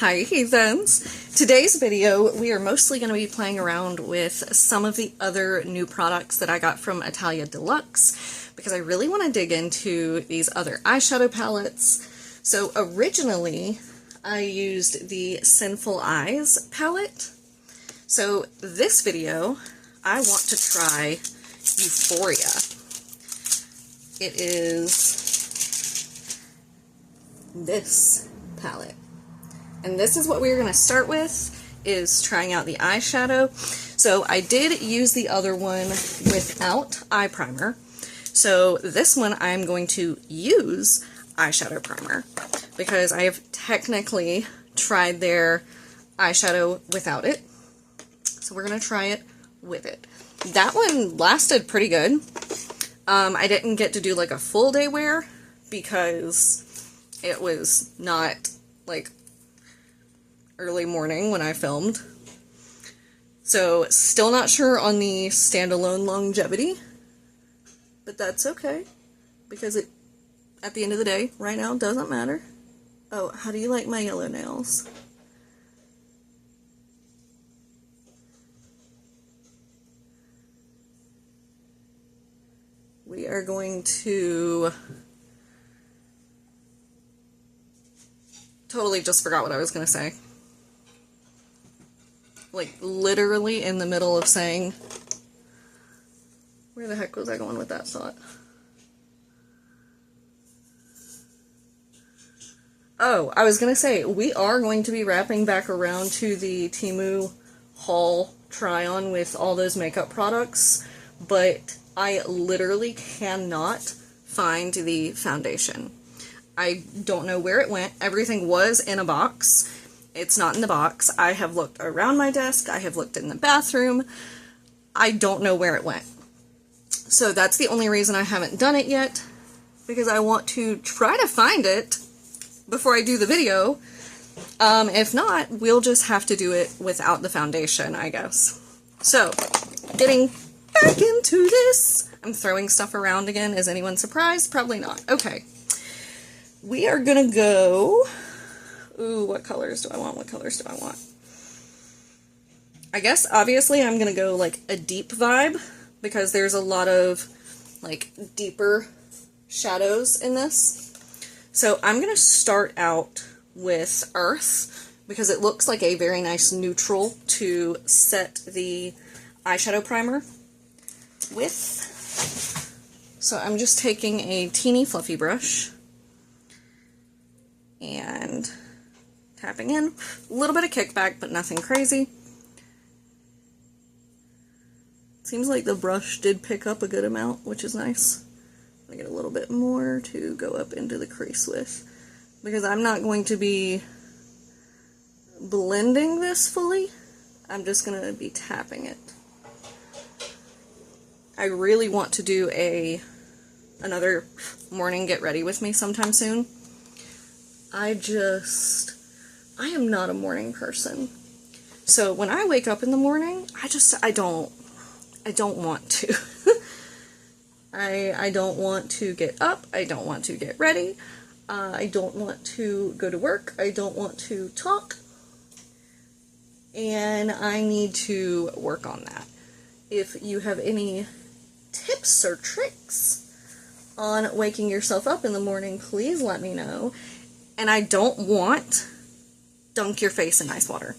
Hi heathens! Today's video we are mostly going to be playing around with some of the other new products that I got from Italia Deluxe because I really want to dig into these other eyeshadow palettes. So originally I used the Sinful Eyes palette. So this video I want to try Euphoria. It is this palette. And this is what we're going to start with, is trying out the eyeshadow. So I did use the other one without eye primer. So this one I'm going to use eyeshadow primer because I have technically tried their eyeshadow without it. So we're going to try it with it. That one lasted pretty good. I didn't get to do like a full day wear because it was not like early morning when I filmed. So still not sure on the standalone longevity, but that's okay because it, at the end of the day, right now, doesn't matter. Oh, how do you like my yellow nails? We are going to... Totally just forgot what I was going to say. Like, literally in the middle of saying... Where the heck was I going with that thought? Oh, I was going to say, we are going to be wrapping back around to the Temu haul try-on with all those makeup products, but I literally cannot find the foundation. I don't know where it went. Everything was in a box. It's not in the box. I have looked around my desk. I have looked in the bathroom. I don't know where it went. So that's the only reason I haven't done it yet, because I want to try to find it before I do the video. If not, we'll just have to do it without the foundation, I guess. So, getting back into this. I'm throwing stuff around again. Is anyone surprised? Probably not. Okay. We are gonna go... Ooh, what colors do I want? What colors do I want? I guess, obviously, I'm gonna go, like, a deep vibe, because there's a lot of, like, deeper shadows in this. So I'm gonna start out with Earth, because it looks like a very nice neutral to set the eyeshadow primer with. So I'm just taking a teeny fluffy brush and tapping in. A little bit of kickback, but nothing crazy. Seems like the brush did pick up a good amount, which is nice. I'm gonna get a little bit more to go up into the crease with, because I'm not going to be blending this fully. I'm just gonna be tapping it. I really want to do another morning get ready with me sometime soon. I am not a morning person. So when I wake up in the morning, I don't want to. I don't want to get up. I don't want to get ready. I don't want to go to work. I don't want to talk. And I need to work on that. If you have any tips or tricks on waking yourself up in the morning, please let me know. And I don't want dunk your face in ice water.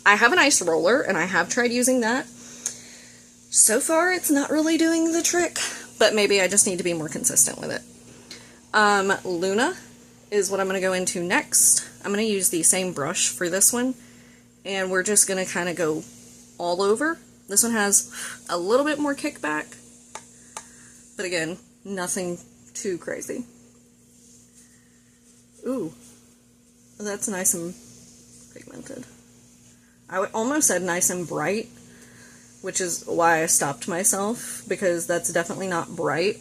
I have an ice roller, and I have tried using that. So far, it's not really doing the trick, but maybe I just need to be more consistent with it. Luna is what I'm going to go into next. I'm going to use the same brush for this one, and we're just going to kind of go all over. This one has a little bit more kickback, but again, nothing too crazy. Ooh, that's nice and pigmented. I almost said nice and bright, which is why I stopped myself, because that's definitely not bright.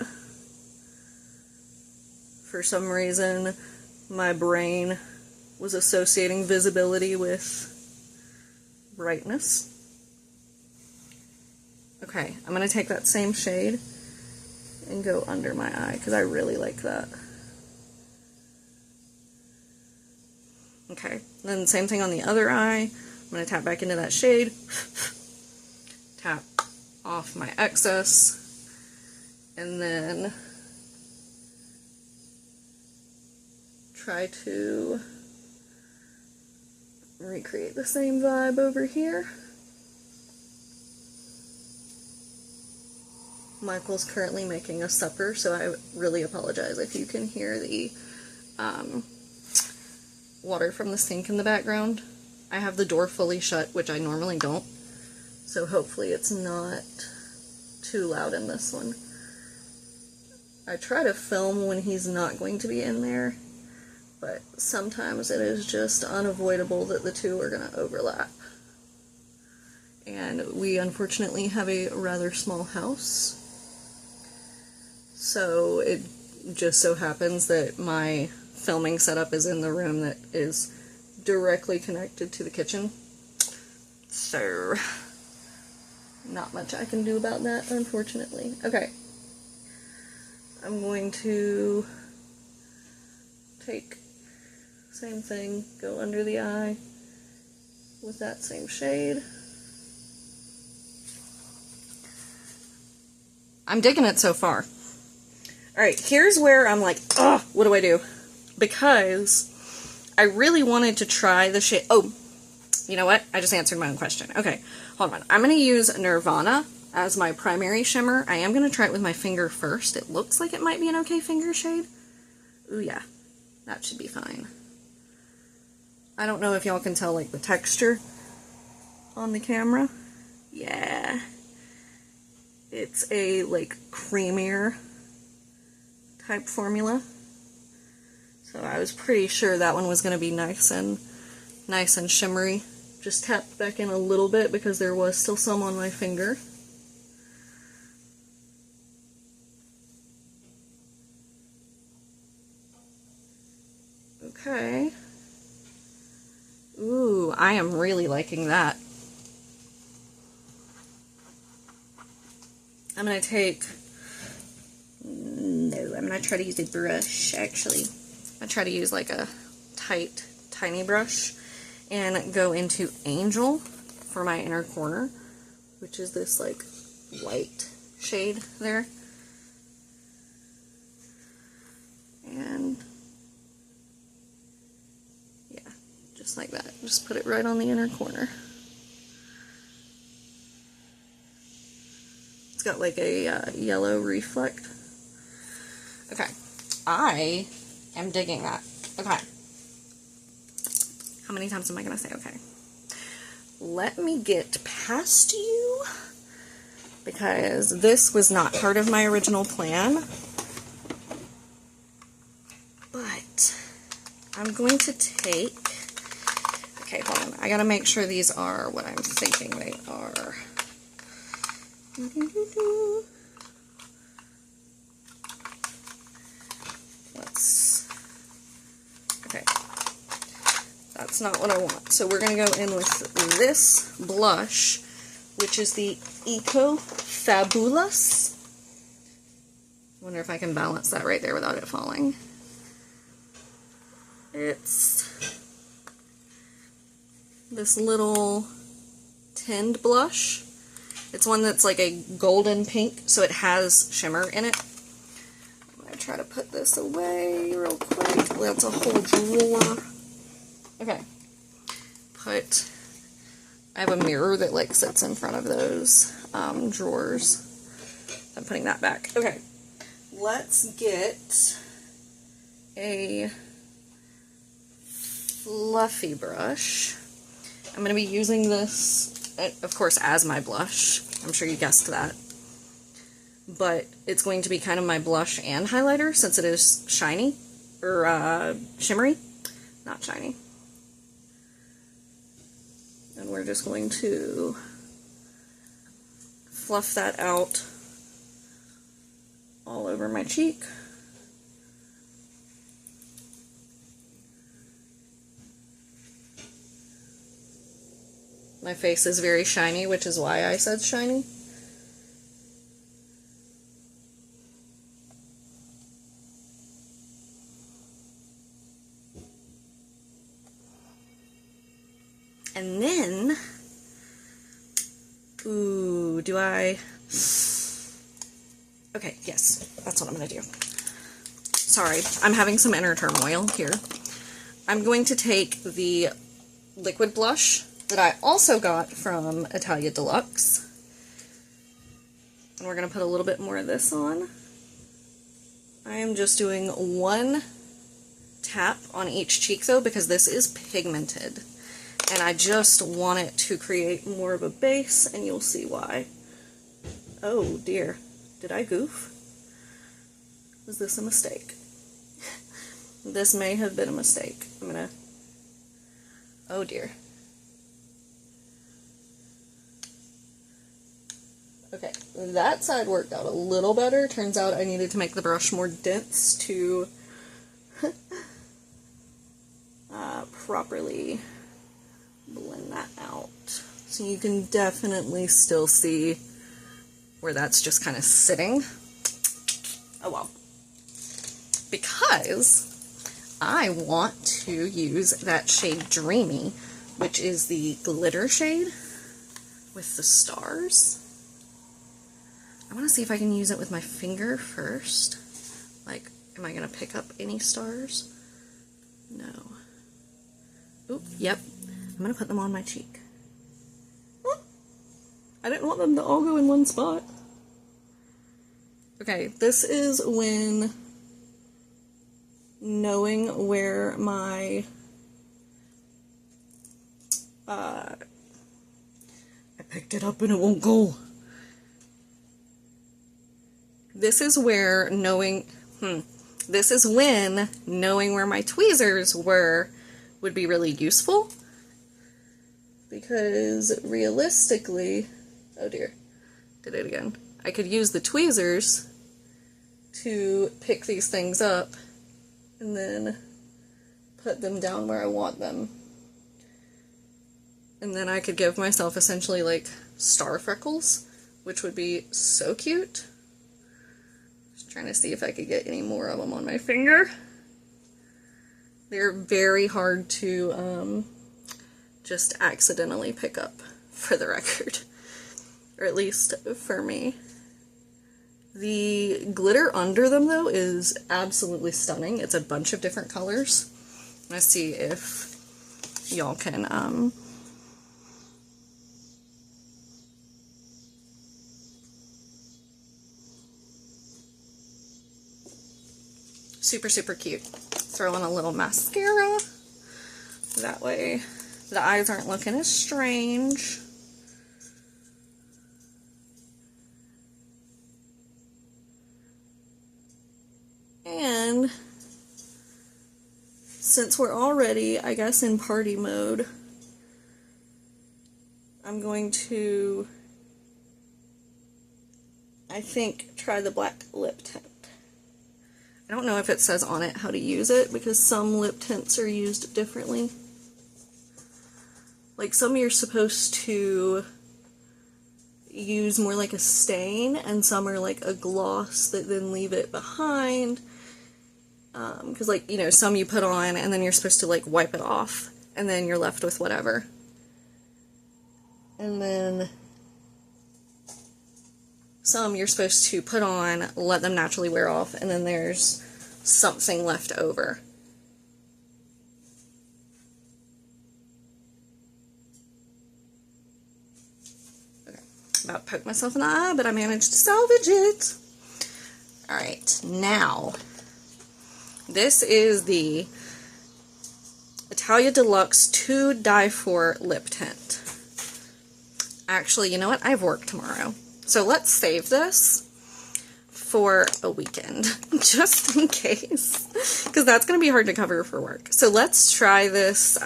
For some reason, my brain was associating visibility with brightness. Okay, I'm going to take that same shade and go under my eye, because I really like that. Okay, then same thing on the other eye. I'm going to tap back into that shade, tap off my excess, and then try to recreate the same vibe over here. Michael's currently making us supper, so I really apologize if you can hear the water from the sink in the background. I have the door fully shut, which I normally don't, so hopefully it's not too loud in this one. I try to film when he's not going to be in there, but sometimes it is just unavoidable that the two are going to overlap. And we unfortunately have a rather small house, so it just so happens that my filming setup is in the room that is directly connected to the kitchen. So, not much I can do about that, unfortunately. Okay. I'm going to take same thing, go under the eye with that same shade. I'm digging it so far. Alright, here's where I'm like, ugh, what do I do? Because I really wanted to try the shade. Oh, you know what? I just answered my own question. Okay, hold on. I'm going to use Nirvana as my primary shimmer. I am going to try it with my finger first. It looks like it might be an okay finger shade. Ooh, yeah. That should be fine. I don't know if y'all can tell, like, the texture on the camera. Yeah. It's a, like, creamier type formula. So I was pretty sure that one was going to be nice and shimmery. Just tapped back in a little bit because there was still some on my finger. Okay. Ooh, I am really liking that. I'm going to take... No, I'm going to try to use a brush, actually. I try to use like a tight, tiny brush and go into Angel for my inner corner, which is this like light shade there. And yeah, just like that. Just put it right on the inner corner. It's got like a yellow reflect. Okay, I am digging that. Okay. How many times am I going to say okay? Let me get past you, because this was not part of my original plan. But I'm going to take... Okay, hold on. I got to make sure these are what I'm thinking they are. Okay, that's not what I want. So we're going to go in with this blush, which is the Eco Fabulous. Wonder if I can balance that right there without it falling. It's this little tinned blush. It's one that's like a golden pink, so it has shimmer in it. Try to put this away real quick. That's a whole drawer. Okay. I have a mirror that like sits in front of those drawers. I'm putting that back. Okay. Let's get a fluffy brush. I'm going to be using this, of course, as my blush. I'm sure you guessed that. But it's going to be kind of my blush and highlighter since it is shiny, or shimmery, not shiny. And we're just going to fluff that out all over my cheek. My face is very shiny, which is why I said shiny. And then, ooh, do I? Okay, yes, that's what I'm going to do. Sorry, I'm having some inner turmoil here. I'm going to take the liquid blush that I also got from Heyyyy Deluxe. And we're going to put a little bit more of this on. I am just doing one tap on each cheek though, because this is pigmented. And I just want it to create more of a base, and you'll see why. Oh dear, did I goof? Was this a mistake? This may have been a mistake. I'm gonna, oh dear. Okay, that side worked out a little better. Turns out I needed to make the brush more dense to properly blend that out. So you can definitely still see where that's just kind of sitting. Oh well. Because I want to use that shade Dreamy, which is the glitter shade with the stars. I want to see if I can use it with my finger first. Like, am I going to pick up any stars? No. Oop, yep. I'm going to put them on my cheek. I didn't want them to all go in one spot. Okay, this is when knowing where my I picked it up and it won't go. This is where knowing this is when knowing where my tweezers were would be really useful, because realistically, oh dear, did it again. I could use the tweezers to pick these things up and then put them down where I want them. And then I could give myself essentially like star freckles, which would be so cute. Just trying to see if I could get any more of them on my finger. They're very hard to just accidentally pick up, for the record. Or at least for me. The glitter under them, though, is absolutely stunning. It's a bunch of different colors. Let's see if y'all can, super, super cute. Throw in a little mascara. That way the eyes aren't looking as strange. And since we're already, I guess, in party mode, I'm going to, I think, try the black lip tint. I don't know if it says on it how to use it, because some lip tints are used differently. Like, some you're supposed to use more like a stain, and some are like a gloss that then leave it behind. Because, like, you know, some you put on and then you're supposed to, like, wipe it off, and then you're left with whatever. And then some you're supposed to put on, let them naturally wear off, and then there's something left over. Okay, about to poke myself in the eye, but I managed to salvage it. Alright, now, this is the Heyyyy Deluxe To Die For Lip Tint. Actually, you know what? I have work tomorrow. So let's save this for a weekend, just in case, because that's going to be hard to cover for work. So let's try this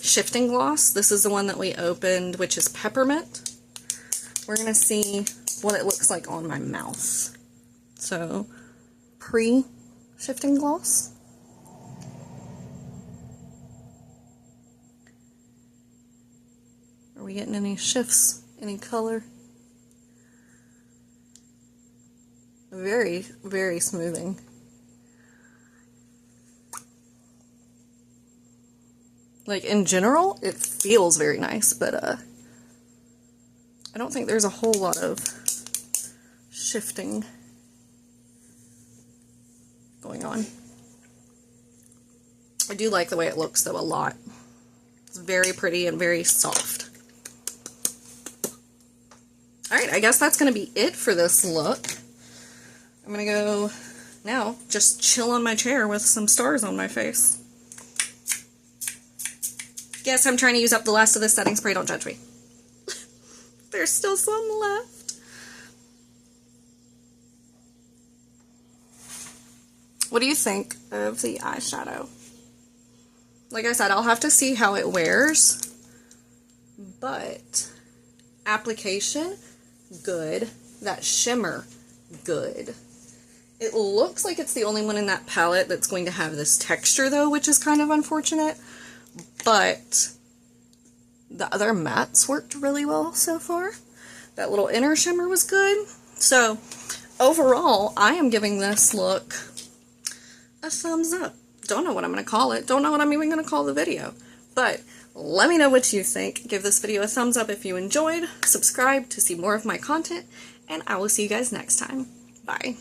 shifting gloss. This is the one that we opened, which is peppermint. We're going to see what it looks like on my mouth. So, pre-shifting gloss. Are we getting any shifts? Any color? Very, very smoothing. Like, in general, it feels very nice, but, I don't think there's a whole lot of shifting going on. I do like the way it looks, though, a lot. It's very pretty and very soft. Alright, I guess that's going to be it for this look. I'm going to go now just chill on my chair with some stars on my face. Yes, I'm trying to use up the last of this setting spray. Don't judge me. There's still some left. What do you think of the eyeshadow? Like I said, I'll have to see how it wears, but application, good. That shimmer, good. It looks like it's the only one in that palette that's going to have this texture, though, which is kind of unfortunate, but the other mattes worked really well so far. That little inner shimmer was good. So, overall, I am giving this look a thumbs up. Don't know what I'm going to call it. Don't know what I'm even going to call the video. But let me know what you think. Give this video a thumbs up if you enjoyed. Subscribe to see more of my content. And I will see you guys next time. Bye.